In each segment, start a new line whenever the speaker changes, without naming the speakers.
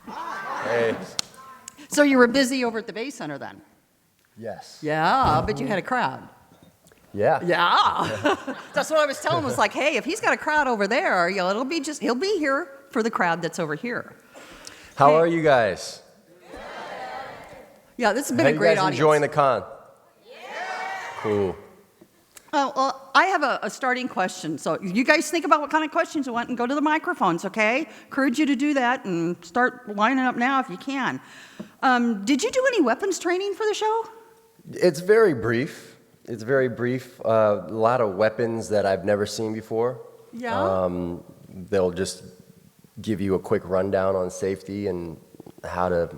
Hi.
Hey.
So you were busy over at the Bay Center then?
Yes.
Yeah, but you had a crowd.
Yeah.
Yeah. That's what I was telling him. Was like, hey, if he's got a crowd over there, it'll be just, he'll be here for the crowd that's over here.
How are you guys?
Yeah, this has been
How
a great
you guys
audience.
enjoying the con? Cool.
Oh, well, I have a starting question. So you guys think about what kind of questions you want and go to the microphones, okay? Encourage you to do that and start lining up now if you can. Did you do any weapons training for the show?
It's very brief. It's very brief. A lot of weapons that I've never seen before.
Yeah.
They'll just give you a quick rundown on safety and how to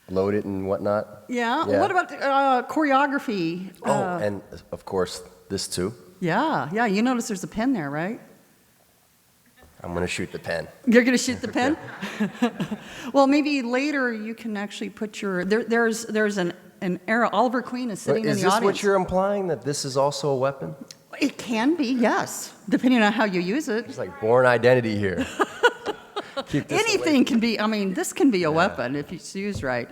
load it and whatnot.
Yeah.
Yeah.
What about choreography?
And of course, this too.
Yeah. You notice there's a pen there, right?
I'm going to shoot the pen.
You're going to shoot the pen? Well, maybe later you can actually put your... There's an arrow. Oliver Queen is sitting in the audience.
Is this what you're implying, that this is also a weapon?
It can be, yes, depending on how you use it.
It's like Born Identity here. Keep this
Anything
away.
can be, this can be a weapon if it's used right.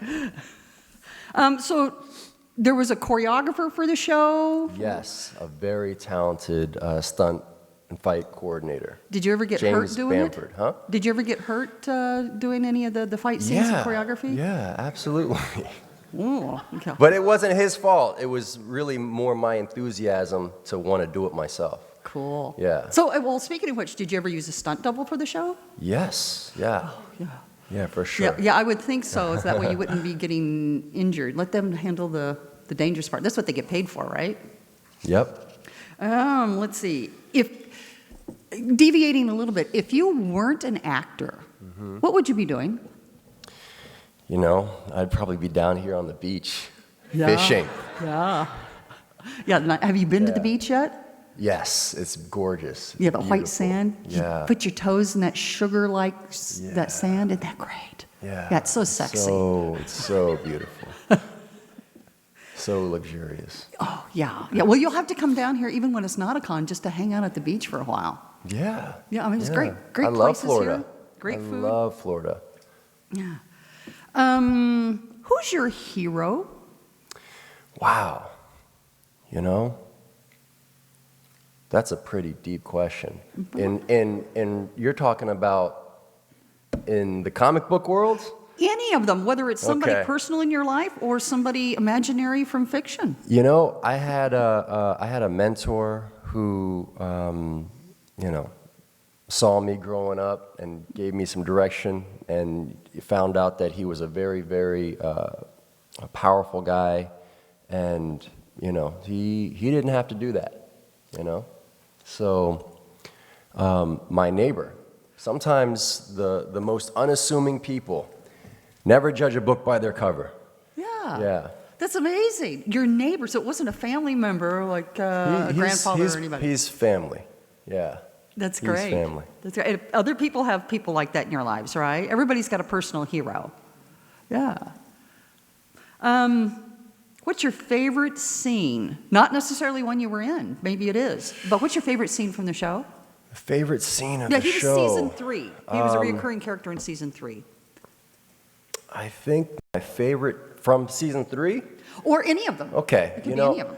So there was a choreographer for the show?
Yes, a very talented stunt and fight coordinator.
Did you ever get
James
hurt doing
Bamford,
it?
huh?
Did you ever get hurt doing any of the fight scenes and choreography?
Yeah, absolutely.
Ooh, okay.
But it wasn't his fault. It was really more my enthusiasm to want to do it myself.
Cool.
Yeah.
So, well, speaking of which, did you ever use a stunt double for the show?
Yes, yeah.
Oh, yeah.
Yeah, for sure.
Yeah, I would think so. So that way you wouldn't be getting injured. Let them handle the dangerous part. That's what they get paid for, right?
Yep.
Let's see. Deviating a little bit, if you weren't an actor, what would you be doing?
You know, I'd probably be down here on the beach fishing.
Yeah. Have you been to the beach yet?
Yes, it's gorgeous.
You have
It's
a white
beautiful.
sand.
Yeah.
You put your toes in that sugar-like that sand. Isn't that great?
Yeah.
Yeah, it's so sexy.
It's so beautiful. So luxurious.
Oh, yeah. Well, you'll have to come down here even when it's not a con just to hang out at the beach for a while.
Yeah.
Yeah, it's great. Great
I love
places
Florida.
here. Great food.
I love Florida.
Yeah. Who's your hero?
Wow. You know, that's a pretty deep question. And you're talking about in the comic book world?
Any of them, whether it's somebody
Okay.
personal in your life or somebody imaginary from fiction.
You know, I had a mentor who, you know, saw me growing up and gave me some direction, and found out that he was a very, very a powerful guy, and you know, he didn't have to do that, you know. So my neighbor, sometimes the most unassuming people never judge a book by their cover. Yeah.
That's amazing. Your neighbor, so it wasn't a family member like a grandfather or anybody.
He's family. Yeah.
That's
He's
great.
family.
That's great. Other people have people like that in your lives, right? Everybody's got a personal hero. Yeah. What's your favorite scene? Not necessarily one you were in. Maybe it is. But what's your favorite scene from the show?
Favorite scene of
Yeah,
the
he was
show?
season 3. He was a recurring character in season 3.
I think my favorite from season 3?
Or any of them.
Okay.
It could be any of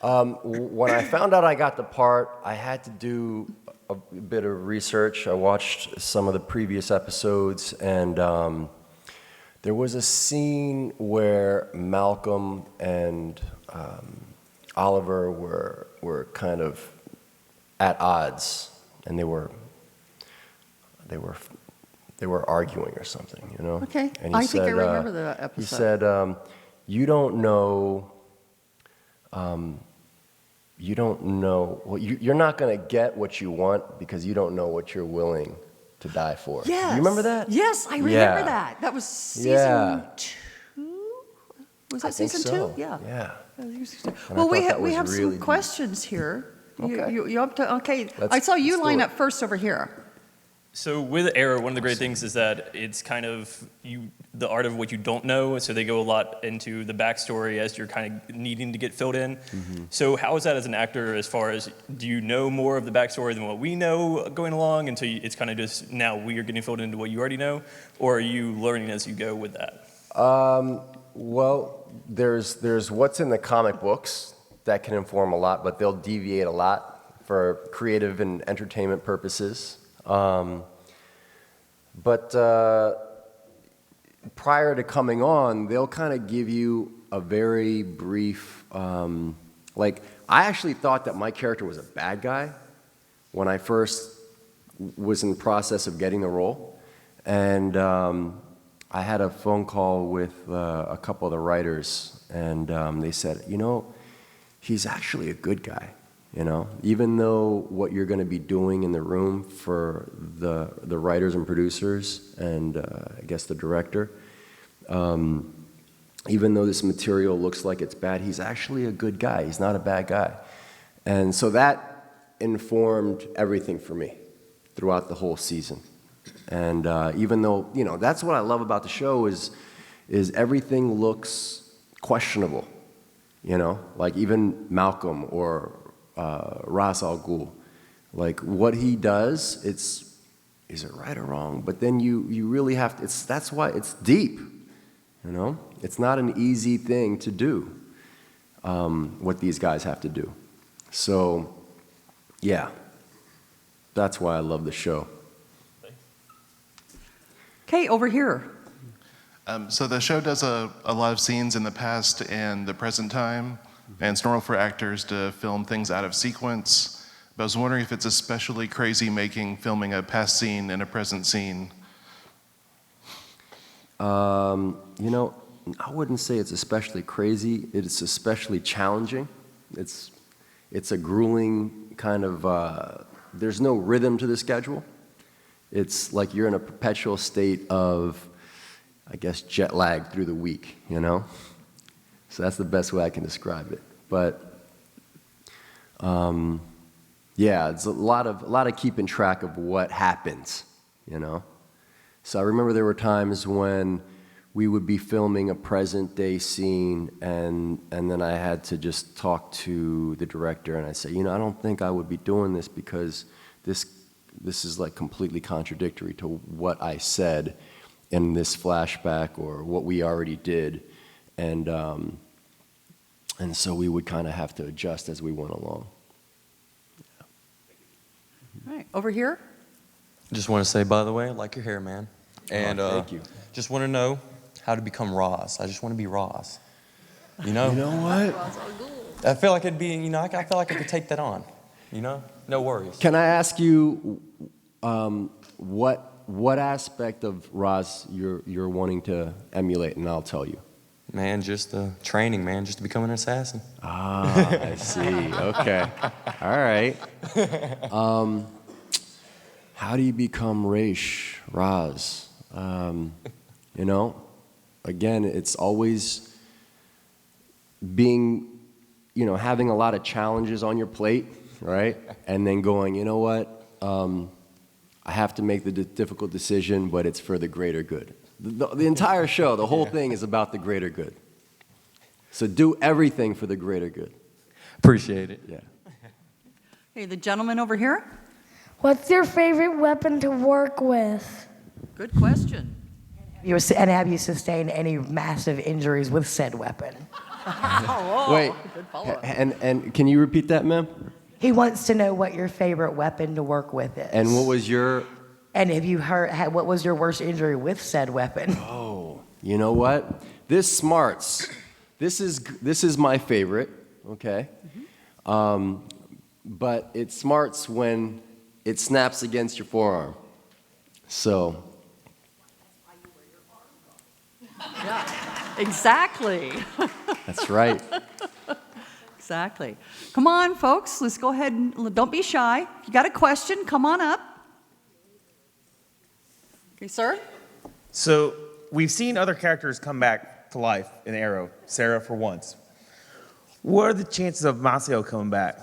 them.
When I found out I got the part, I had to do a bit of research. I watched some of the previous episodes, and there was a scene where Malcolm and Oliver were kind of at odds, and they were arguing or something, you know.
Okay.
And
I think I remember the episode.
He said, "You don't know." You don't know, well, you're not going to get what you want because you don't know what you're willing to die for.
Yes.
You remember that?
Yes, I remember that. That was season 2? Was that
I think
season
so.
2? Yeah.
Yeah.
Well, we
thought that
have
was
some
really deep.
questions here.
Okay.
You up to, okay.
Let's
I saw you
do
line
it.
up first over here.
So with Arrow, one of the great things is that it's kind of the art of what you don't know. So they go a lot into the backstory as you're kind of needing to get filled in. Mm-hmm. So how is that as an actor, as far as, do you know more of the backstory than what we know going along, and so it's kind of just now we are getting filled into what you already know, or are you learning as you go with that?
Well, there's what's in the comic books that can inform a lot, but they'll deviate a lot for creative and entertainment purposes. But prior to coming on, they'll kind of give you a very brief, like, I actually thought that my character was a bad guy when I first was in the process of getting the role. And I had a phone call with a couple of the writers, and they said, you know, he's actually a good guy. You know, even though what you're going to be doing in the room for the writers and producers and I guess the director, even though this material looks like it's bad, he's actually a good guy. He's not a bad guy. And so that informed everything for me throughout the whole season. And even though, you know, that's what I love about the show is everything looks questionable, you know, like even Malcolm or Ra's al Ghul, like what he does, is it right or wrong? But then you really have to, that's why it's deep, you know? It's not an easy thing to do, what these guys have to do. So, yeah, that's why I love the show.
Okay, over here.
So the show does a lot of scenes in the past and the present time, and it's normal for actors to film things out of sequence. But I was wondering if it's especially crazy filming a past scene and a present scene.
You know, I wouldn't say it's especially crazy. It's especially challenging. It's a grueling kind of, there's no rhythm to the schedule. It's like you're in a perpetual state of, I guess, jet lag through the week, you know? So that's the best way I can describe it. But, yeah, it's a lot of keeping track of what happens, you know? So I remember there were times when we would be filming a present day scene and then I had to just talk to the director and I'd say, you know, I don't think I would be doing this because this is like completely contradictory to what I said in this flashback or what we already did. And so we would kind of have to adjust as we went along.
All right, over here.
Just want to say, by the way, I like your hair, man. And
thank you.
just want to know how to become Ross. I just want to be Ross. You know?
You know what?
I feel like it'd be, you know, I feel like I could take that on. You know? No worries.
Can I ask you what aspect of Ross you're wanting to emulate, and I'll tell you.
Man, just the training, man, just to become an assassin.
Ah, I see. Okay. All right. How do you become Raz? You know, again, it's always being, you know, having a lot of challenges on your plate, right? And then going, you know what? I have to make the difficult decision, but it's for the greater good. The entire show, the whole thing is about the greater good. So do everything for the greater good.
Appreciate it.
Yeah.
Hey, the gentleman over here.
What's your favorite weapon to work with?
Good question.
And have you sustained any massive injuries with said weapon?
Wait,
Good follow-up.
and can you repeat that, ma'am?
He wants to know what your favorite weapon to work with is.
And what was your...
And have you heard, what was your worst injury with said weapon?
Oh, you know what? This smarts. This is my favorite, okay? But it smarts when it snaps against your forearm. So...
Yeah, exactly.
That's right.
Exactly. Come on, folks. Let's go ahead and don't be shy. If you got a question, come on up. Okay, sir?
So we've seen other characters come back to life in Arrow, Sarah for once. What are the chances of Maseo coming back?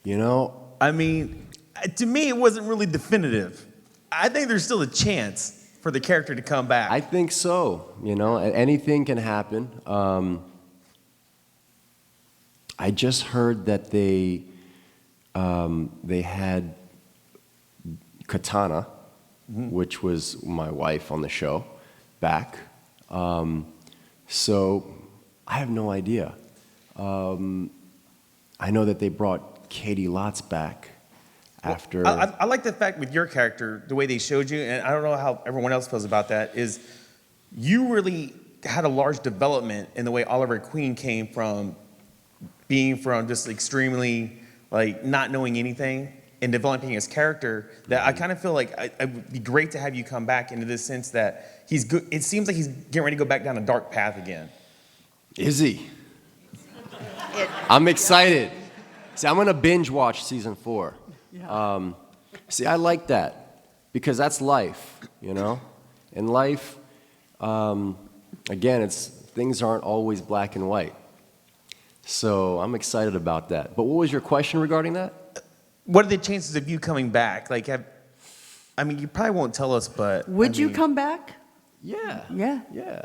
You know,
I mean, to me, it wasn't really definitive. I think there's still a chance for the character to come back.
I think so. Anything can happen. I just heard that they had Katana, which was my wife on the show, back. So I have no idea. I know that they brought Katie Lotz back after.
I like the fact with your character, the way they showed you, and I don't know how everyone else feels about that, is you really had a large development in the way Oliver Queen came from being from just extremely, like, not knowing anything and developing his character, that I kind of feel like it would be great to have you come back into this sense that he's good. It seems like he's getting ready to go back down a dark path again.
Is he? I'm excited. See, I'm gonna binge watch season 4.
Yeah.
See, I like that because that's life, In life, again, things aren't always black and white. So I'm excited about that. But what was your question regarding that?
What are the chances of you coming back? Like, you probably won't tell us, but
Would you come back?
Yeah.
Yeah.
Yeah.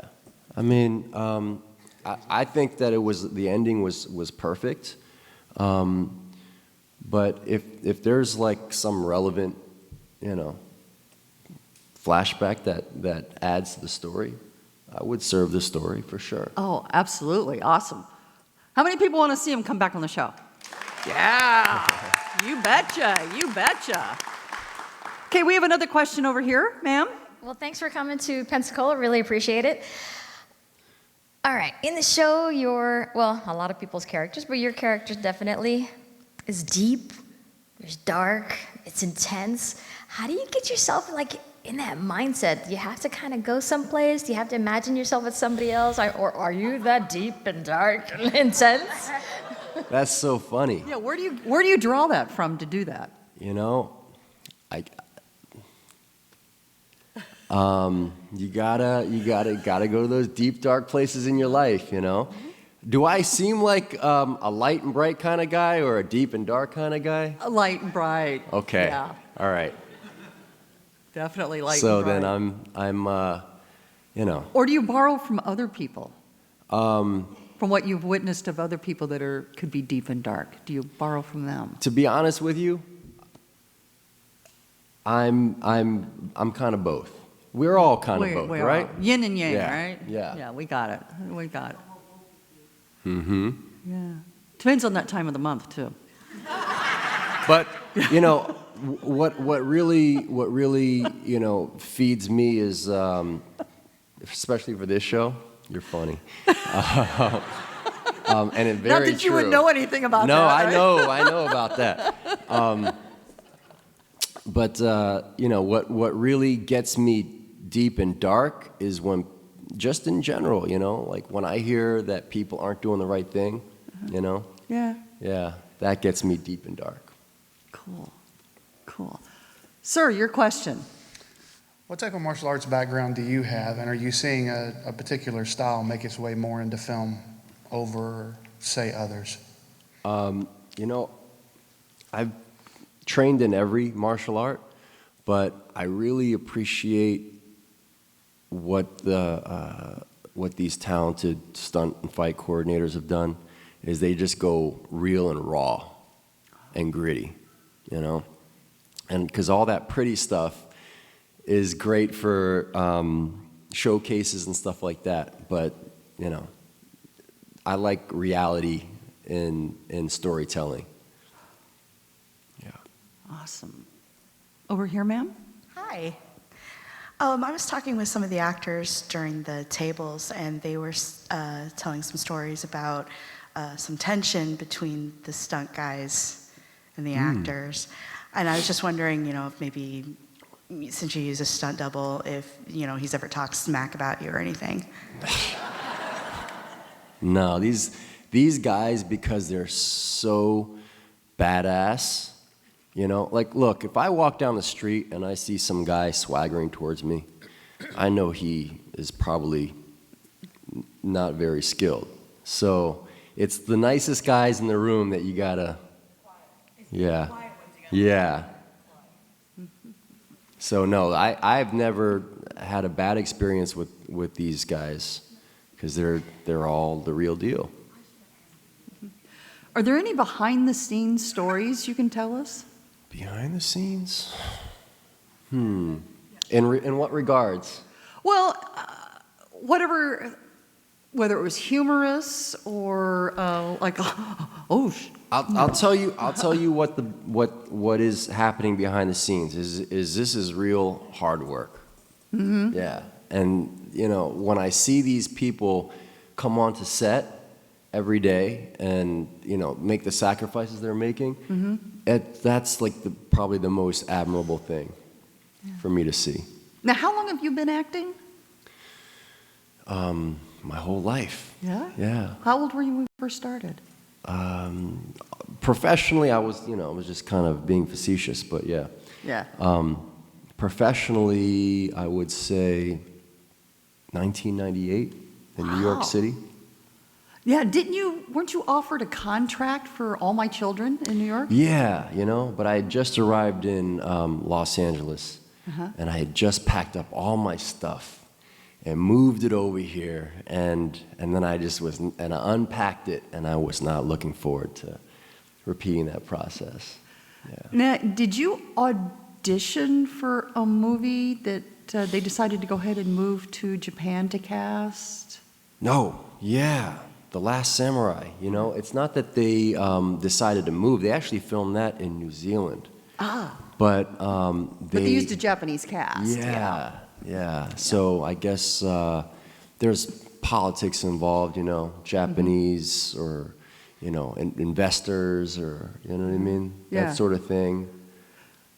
I mean, I think that the ending was perfect. But if there's like some relevant, flashback that adds to the story, I would serve the story for sure.
Oh, absolutely. Awesome. How many people want to see him come back on the show? Yeah. You betcha. You betcha. Okay, we have another question over here, ma'am.
Well, thanks for coming to Pensacola. Really appreciate it. All right, in the show, a lot of people's characters, but your character definitely is deep, it's dark, it's intense. How do you get yourself in that mindset? Do you have to kind of go someplace? Do you have to imagine yourself as somebody else? Or are you that deep and dark and intense?
That's so funny.
Yeah, where do you draw that from to do that?
You gotta go to those deep, dark places in your life, Do I seem like a light and bright kind of guy or a deep and dark kind of guy?
A light and bright.
Okay.
Yeah,
All right.
definitely light
So
and bright.
then I'm
Or do you borrow from other people? From what you've witnessed of other people that could be deep and dark, do you borrow from them?
to be honest with you, I'm kind of both. We're all kind of both,
We
right?
are. Yin and yang,
Yeah,
right?
yeah.
Yeah, we got it. We got it.
Mm-hmm.
Yeah. Depends on that time of the month, too.
But what really feeds me is, especially for this show, you're funny. And it very
Not that you would
true.
know anything about
No,
that.
I know about that. But what really gets me deep and dark is when, just in general, like when I hear that people aren't doing the right thing,
Yeah.
yeah, that gets me deep and dark.
Cool. Sir, your question.
What type of martial arts background do you have, and are you seeing a particular style make its way more into film over, say, others?
I've trained in every martial art, but I really appreciate what these talented stunt and fight coordinators have done is they just go real and raw and gritty, and because all that pretty stuff is great for showcases and stuff like that, but I like reality in storytelling. Yeah.
Awesome. Over here, ma'am.
Hi. I was talking with some of the actors during the tables, and they were telling some stories about some tension between the stunt guys and the actors. And I was just wondering, if maybe, since you use a stunt double, if, he's ever talked smack about you or anything.
No, these guys, because they're so badass, look, if I walk down the street and I see some guy swaggering towards me, I know he is probably not very skilled. So it's the nicest guys in the room that you gotta, yeah, So no, I've never had a bad experience with these guys because they're all the real deal.
Are there any behind-the-scenes stories you can tell us?
Behind the scenes? In what regards?
Well, whether it was humorous or like,
I'll tell you what is happening behind the scenes is this is real hard work. Mm-hmm. Yeah, and when I see these people come onto set every day and make the sacrifices they're making, that's like probably the most admirable thing for me to see.
Now, how long have you been acting?
My whole life.
Yeah?
Yeah.
How old were you when you first started?
Professionally, I was just kind of being facetious, but yeah.
Yeah.
Professionally, I would say 1998 in New York City.
Yeah, weren't you offered a contract for All My Children in New York?
Yeah, but I had just arrived in Los Angeles, and I had just packed up all my stuff and moved it over here, and then I unpacked it, and I was not looking forward to repeating that process. Yeah.
Now, did you audition for a movie that they decided to go ahead and move to Japan to cast?
No, yeah, The Last Samurai. It's not that they decided to move; they actually filmed that in New Zealand. But
they used a Japanese cast.
Yeah. So I guess there's politics involved, Japanese or, investors or, you know what I mean?
Yeah.
That sort of thing.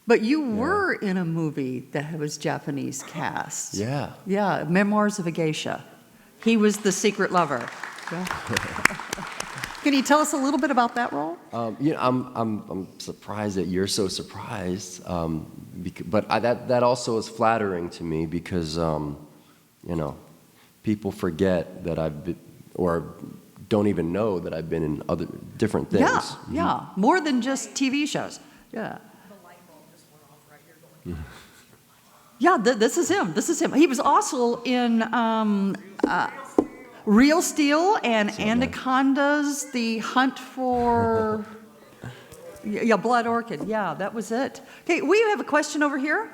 But you were in a movie that was Japanese cast.
Yeah.
Yeah, Memoirs of a Geisha. He was the secret lover. Yeah. Can you tell us a little bit about that role?
I'm surprised that you're so surprised, but that also is flattering to me because people forget that I've been, or don't even know that I've been in other different things.
Yeah, yeah, more than just TV shows. Yeah. Yeah, this is him. This is him. He was also in Real Steel and Anacondas, The Hunt for Blood Orchid. Yeah, that was it. Okay, we have a question over here.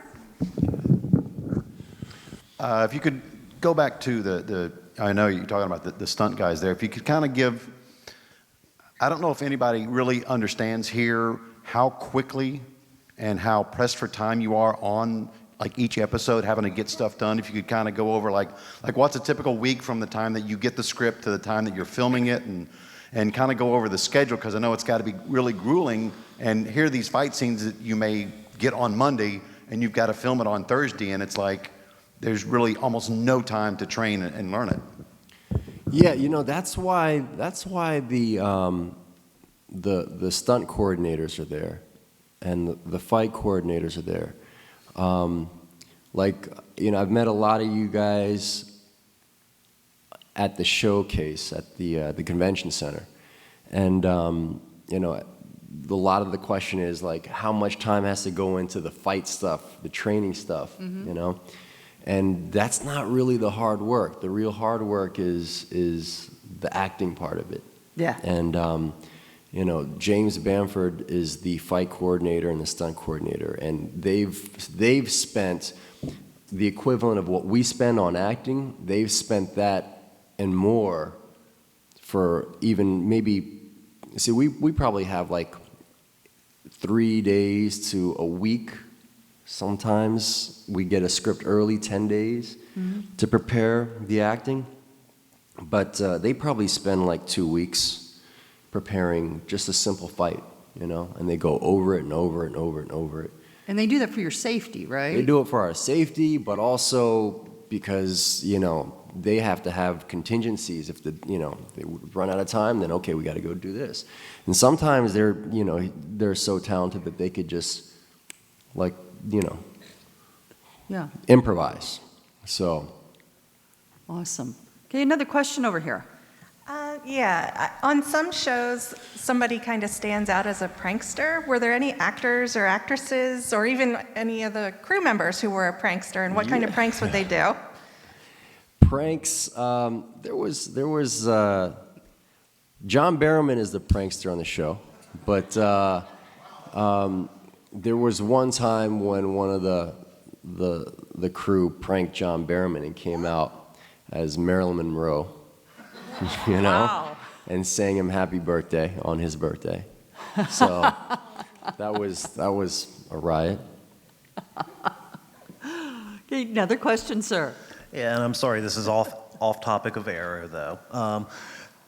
If you could go back to I know you're talking about the stunt guys there. If you could kind of give, I don't know if anybody really understands here how quickly and how pressed for time you are on like each episode, having to get stuff done. If you could kind of go over like what's a typical week from the time that you get the script to the time that you're filming it, and kind of go over the schedule, because I know it's got to be really grueling. And here are these fight scenes that you may get on Monday, and you've got to film it on Thursday, and it's like there's really almost no time to train and learn it.
Yeah, that's why the stunt coordinators are there, and the fight coordinators are there. I've met a lot of you guys at the showcase at the convention center, and a lot of the question is like how much time has to go into the fight stuff, the training stuff, and that's not really the hard work. The real hard work is the acting part of it.
Yeah.
And James Bamford is the fight coordinator and the stunt coordinator, and they've spent the equivalent of what we spend on acting. They've spent that and more for even maybe. See, we probably have like 3 days to a week. Sometimes we get a script early, 10 days to prepare the acting, but they probably spend like 2 weeks preparing just a simple fight, and they go over it and over it and over it and over it.
And they do that for your safety, right?
They do it for our safety, but also because, they have to have contingencies. If they run out of time, then okay, we got to go do this. And sometimes they're so talented that they could just
yeah,
improvise. So
awesome. Okay, another question over here.
Yeah, on some shows, somebody kind of stands out as a prankster. Were there any actors or actresses, or even any of the crew members who were a prankster, and what kind of pranks would they do?
Pranks, there was John Barrowman is the prankster on the show, but there was one time when one of the crew pranked John Barrowman and came out as Marilyn Monroe, you know,
Wow.
and sang him happy birthday on his birthday. So that was a riot.
Okay, another question, sir.
Yeah, and I'm sorry, this is off topic of Arrow, though.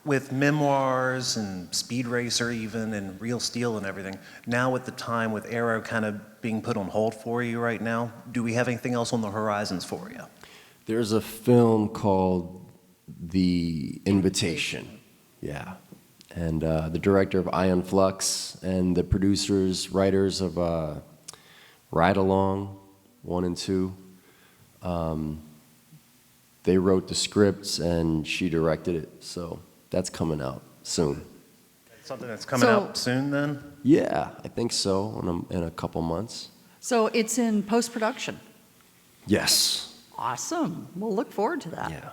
With memoirs and Speed Racer even and Real Steel and everything, now with the time with Arrow kind of being put on hold for you right now, do we have anything else on the horizons for you?
There's a film called The Invitation. Yeah. And the director of Ion Flux and the producers, writers of Ride Along 1 and 2, they wrote the scripts and she directed it. So that's coming out soon.
Something that's coming out soon then?
Yeah, I think so, in a couple months.
So it's in post-production.
Yes.
Awesome. We'll look forward to that.
Yeah.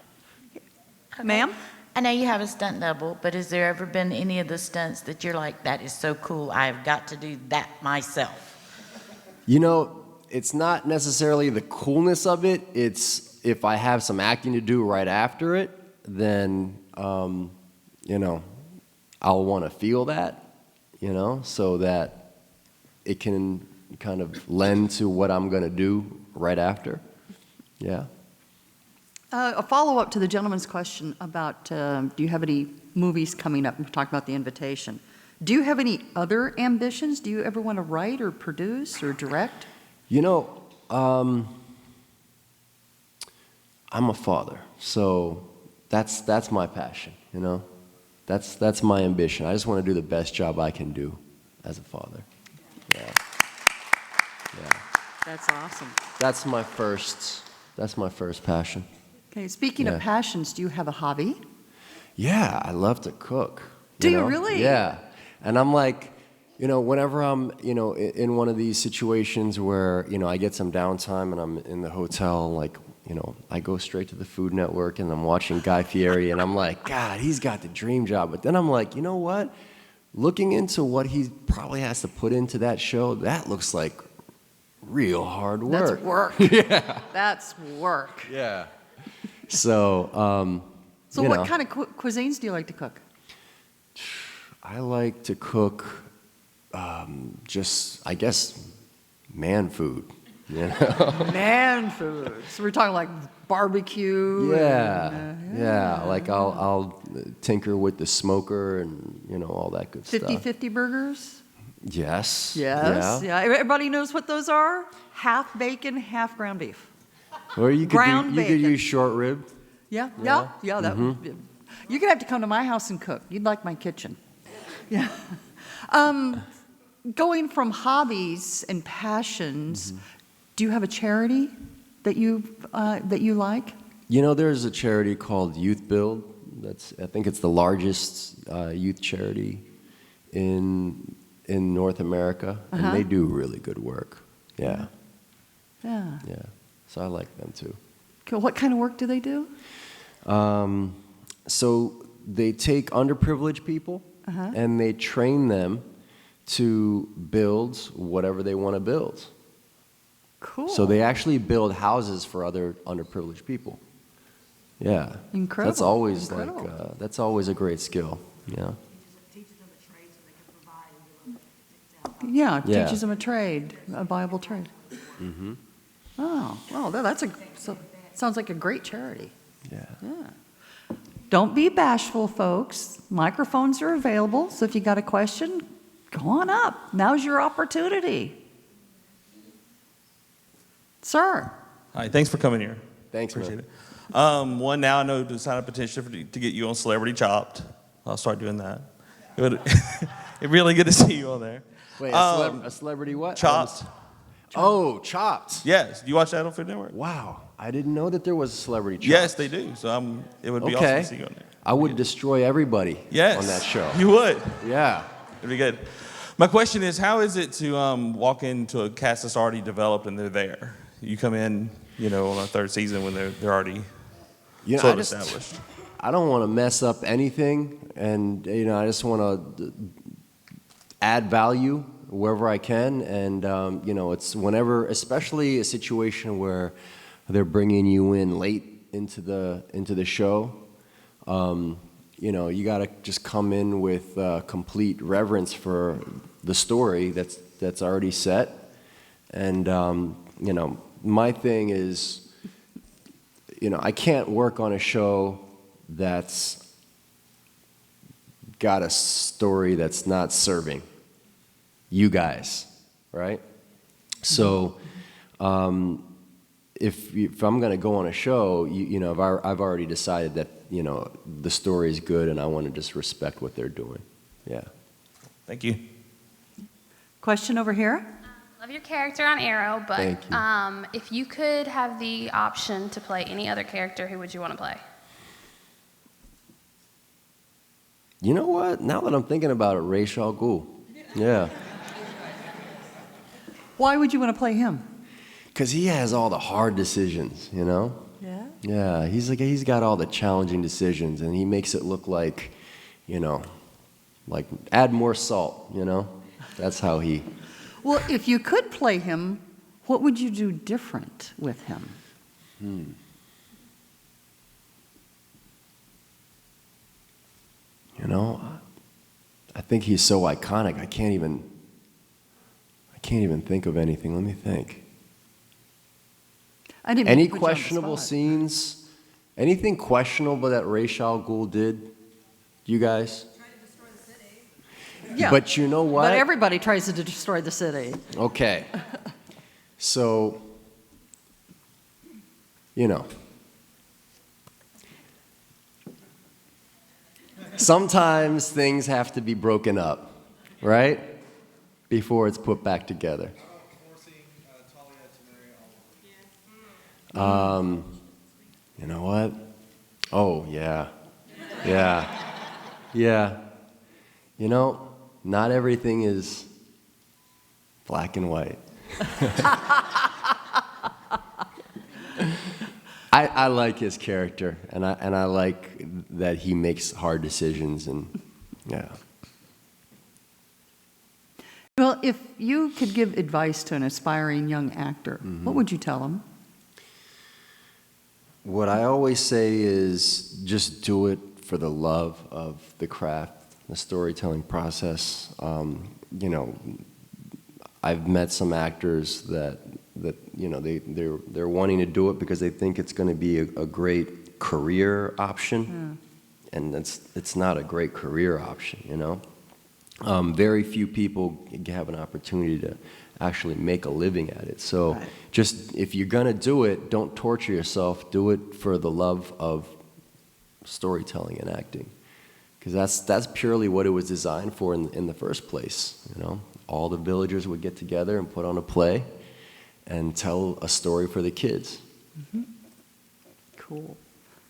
Ma'am?
I know you have a stunt double, but has there ever been any of the stunts that you're like, that is so cool, I've got to do that myself?
You know, it's not necessarily the coolness of it. It's if I have some acting to do right after it, then, you know, I'll want to feel that, you know, so that it can kind of lend to what I'm going to do right after. Yeah.
A follow-up to the gentleman's question about do you have any movies coming up? We're talking about The Invitation. Do you have any other ambitions? Do you ever want to write or produce or direct?
You know, I'm a father, so that's my passion, you know? That's my ambition. I just want to do the best job I can do as a father. Yeah. Yeah.
That's awesome.
That's my first passion.
Okay, speaking of passions, do you have a hobby?
Yeah, I love to cook.
Do you
know?
really?
Yeah. And I'm like, you know, whenever I'm, you know, in one of these situations where, you know, I get some downtime and I'm in the hotel, like, you know, I go straight to the Food Network and I'm watching Guy Fieri and I'm like, God, he's got the dream job. But then I'm like, you know what? Looking into what he probably has to put into that show, that looks like real hard work.
That's work.
Yeah.
That's work.
Yeah. So,
So
you
what
know,
kind of cuisines do you like to cook?
I like to cook just, I guess, man food. You know?
Man food. So we're talking like barbecue.
Yeah,
And,
yeah. Like I'll tinker with the smoker and, you know, all that good stuff.
50-50 burgers?
Yes.
Yes.
Yeah.
Yeah. Everybody knows what those are? Half bacon, half ground beef.
Or you could
Ground
you could
bacon.
use short rib.
Yeah.
Yeah.
Yeah. That would be, you're gonna have to come to my house and cook. You'd like my kitchen. Yeah. Going from hobbies and passions, do you have a charity that you like?
You know, there's a charity called Youth Build. I think it's the largest youth charity in North America, and they do really good work. Yeah.
Yeah.
Yeah. So I like them too.
Cool. What kind of work do they do?
So they take underprivileged people and they train them to build whatever they want to build.
Cool.
So they actually build houses for other underprivileged people. Yeah.
Incredible.
That's always
Incredible.
that's always a great skill. Yeah.
Yeah,
Yeah.
teaches them a trade, a viable trade.
Mm-hmm.
Oh, well, sounds like a great charity.
Yeah.
Yeah. Don't be bashful, folks. Microphones are available, so if you got a question, go on up. Now's your opportunity. Sir.
Hi, thanks for coming here.
Thanks,
Appreciate
man.
it. One, now I know to sign a petition to get you on Celebrity Chopped. I'll start doing that. It's really good to see you on there.
Wait, a celebrity what?
Chopped.
Oh, Chopped.
Yes. Do you watch that on Food Network?
Wow. I didn't know that there was a celebrity Chopped.
Yes, they do. So it would be awesome to see you on there.
I would destroy everybody
Yes.
on that show.
You would.
Yeah.
It'd be good. My question is, how is it to walk into a cast that's already developed and they're there? You come in, on the third season when they're already sort of established.
I don't want to mess up anything, and I just want to add value wherever I can, and it's whenever, especially a situation where they're bringing you in late into the show. You got to just come in with complete reverence for the story that's already set, and my thing is, I can't work on a show that's got a story that's not serving you guys, right? So, if I'm going to go on a show, I've already decided that the story is good, and I want to just respect what they're doing. Yeah.
Thank you.
Question over here.
Love your character on Arrow, but
Thank you.
if you could have the option to play any other character, who would you want to play?
You know what? Now that I'm thinking about it, Ra's al Ghul. Yeah.
Why would you want to play him?
Because he has all the hard decisions,
Yeah?
Yeah, he's got all the challenging decisions, and he makes it look like, like add more salt, That's how he...
Well, if you could play him, what would you do different with him?
I think he's so iconic. I can't even think of anything. Let me think.
I didn't mean
Any
to put you on the
questionable
spot.
scenes? Anything questionable that Ra's al Ghul did? You guys?
Yeah.
But you know what?
But everybody tries to destroy the city.
Okay. So, sometimes things have to be broken up, right? Before it's put back together. You know what? Oh, yeah. Yeah. Yeah. Not everything is black and white. I like his character, and I like that he makes hard decisions, and yeah.
Well, if you could give advice to an aspiring young actor, what would you tell him?
What I always say is just do it for the love of the craft, the storytelling process. I've met some actors that they're wanting to do it because they think it's going to be a great career option, and it's not a great career option. Very few people have an opportunity to actually make a living at it. So just if you're going to do it, don't torture yourself. Do it for the love of storytelling and acting, because that's purely what it was designed for in the first place. All the villagers would get together and put on a play and tell a story for the kids.
Cool.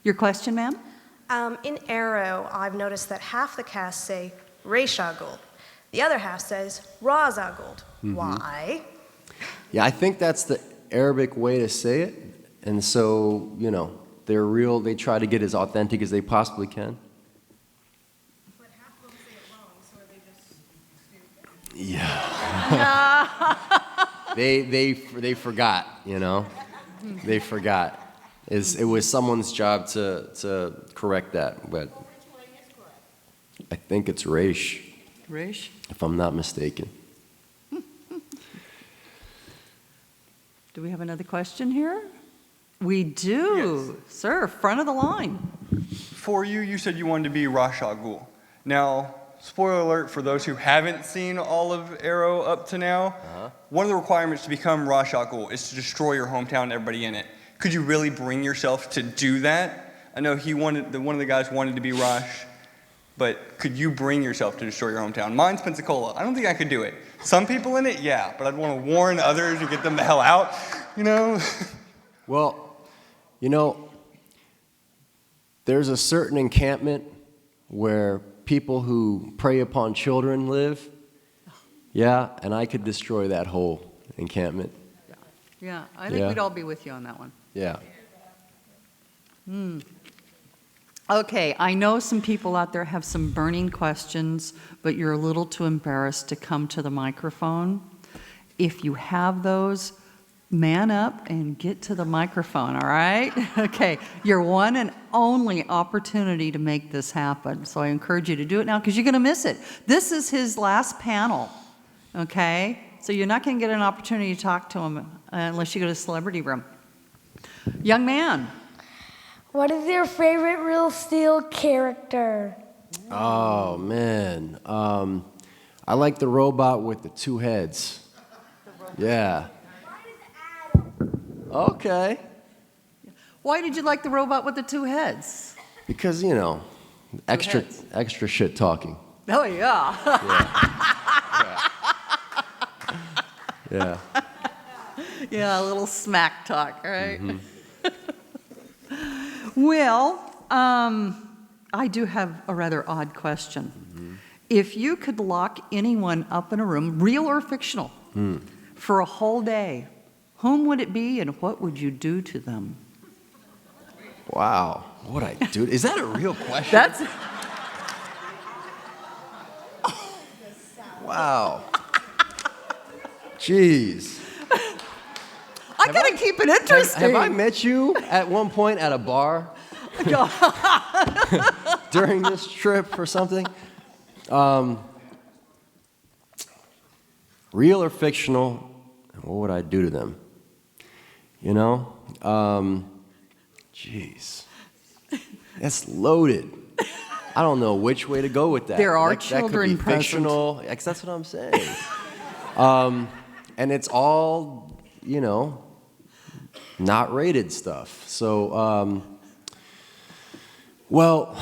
Your question, ma'am?
In Arrow, I've noticed that half the cast say Ra's al Ghul. The other half says Ra's al Ghul. Why?
Yeah, I think that's the Arabic way to say it. And so, they try to get as authentic as they possibly can.
But half of them say it wrong, so are they just stupid?
Yeah. they forgot, They forgot. It was someone's job to correct that, but I think it's Ra's.
Ra's?
If I'm not mistaken.
Do we have another question here? We do. Yes. Sir, front of the line.
For you, you said you wanted to be Ra's al Ghul. Now, spoiler alert for those who haven't seen all of Arrow up to now, one of the requirements to become Ra's al Ghul is to destroy your hometown and everybody in it. Could you really bring yourself to do that? I know one of the guys wanted to be Ra's, but could you bring yourself to destroy your hometown? Mine's Pensacola. I don't think I could do it. Some people in it, yeah, but I'd want to warn others and get them the hell out,
Well, there's a certain encampment where people who prey upon children live. Yeah, and I could destroy that whole encampment.
Yeah, I think we'd all be with you on that one.
Yeah.
Okay, I know some people out there have some burning questions, but you're a little too embarrassed to come to the microphone. If you have those, man up and get to the microphone, all right? Okay, your one and only opportunity to make this happen. So I encourage you to do it now because you're going to miss it. This is his last panel, okay? So you're not going to get an opportunity to talk to him unless you go to Celebrity Room. Young man.
What is your favorite Real Steel character?
Oh, man. I like the robot with the two heads. Yeah. Okay.
Why did you like the robot with the two heads?
Because, extra shit talking.
Oh, yeah.
Yeah.
Yeah, a little smack talk, right? Well, I do have a rather odd question. If you could lock anyone up in a room, real or fictional, for a whole day, whom would it be and what would you do to them?
Wow. What I do? Is that a real question?
That's.
Wow. Jeez.
I gotta keep it interesting.
Have I met you at one point at a bar during this trip or something? Real or fictional? What would I do to them? Jeez. That's loaded. I don't know which way to go with that.
There are
that
children
could be
present.
fictional. That's what I'm saying. And it's all, not rated stuff. So, well,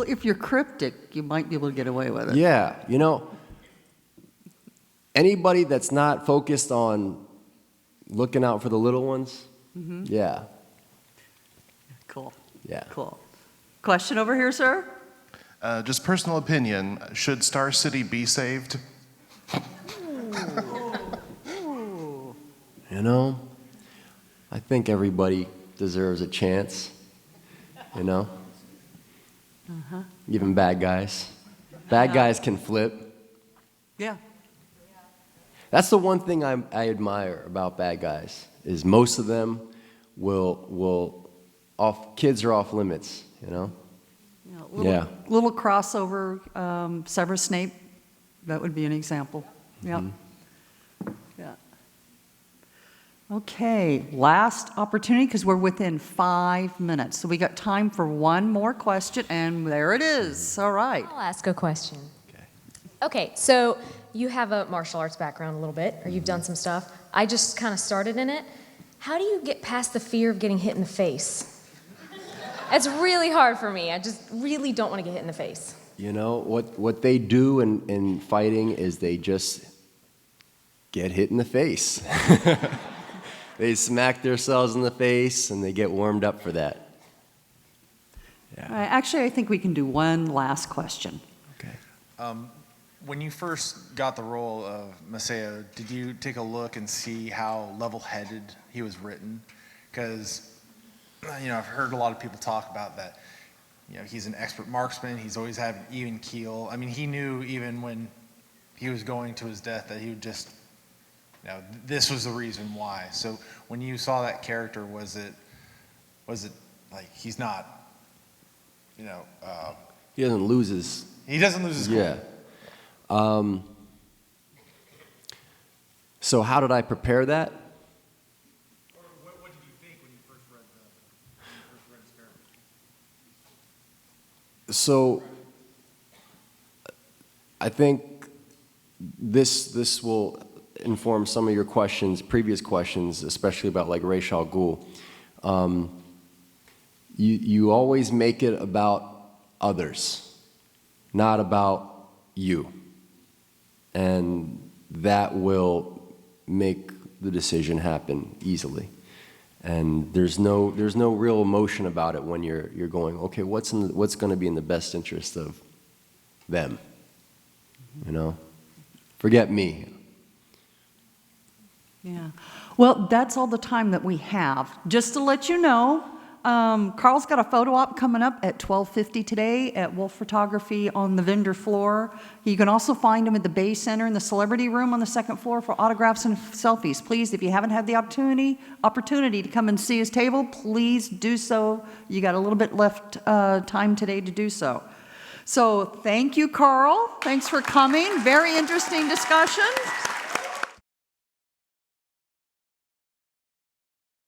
if you're cryptic, you might be able to get away with it.
yeah, anybody that's not focused on looking out for the little ones, yeah.
Cool.
Yeah.
Cool. Question over here, sir?
Just personal opinion, should Star City be saved?
I think everybody deserves a chance, Even bad guys. Bad guys can flip.
Yeah.
That's the one thing I admire about bad guys, is most of them kids are off limits,
Little crossover, Severus Snape, that would be an example. Yeah. Yeah. Okay, last opportunity because we're within 5 minutes. So we got time for one more question, and there it is. All right.
I'll ask a question. Okay, so you have a martial arts background a little bit, or you've done some stuff. I just kind of started in it. How do you get past the fear of getting hit in the face? It's really hard for me. I just really don't want to get hit in the face.
What they do in fighting is they just get hit in the face. They smack themselves in the face and they get warmed up for that. Yeah.
Actually, I think we can do one last question.
When you first got the role of Maceo, did you take a look and see how level-headed he was written? Because, I've heard a lot of people talk about that. He's an expert marksman. He's always had an even keel. I mean, he knew even when he was going to his death that he would just, this was the reason why. So when you saw that character, was it like he's not,
he doesn't lose his.
He doesn't lose his cool.
Yeah. So how did I prepare that?
What did you think when you first read his character?
So I think this will inform some of your previous questions, especially about like Ra's al Ghul. You always make it about others, not about you. And that will make the decision happen easily. And there's no real emotion about it when you're going, okay, what's going to be in the best interest of them? You know, forget me.
Yeah. Well, that's all the time that we have. Just to let you know, Karl's got a photo op coming up at 12:50 today at Wolf Photography on the vendor floor. You can also find him at the Bay Center in the celebrity room on the second floor for autographs and selfies. Please, if you haven't had the opportunity to come and see his table, please do so. You got a little bit left time today to do so. So thank you, Karl. Thanks for coming. Very interesting discussion.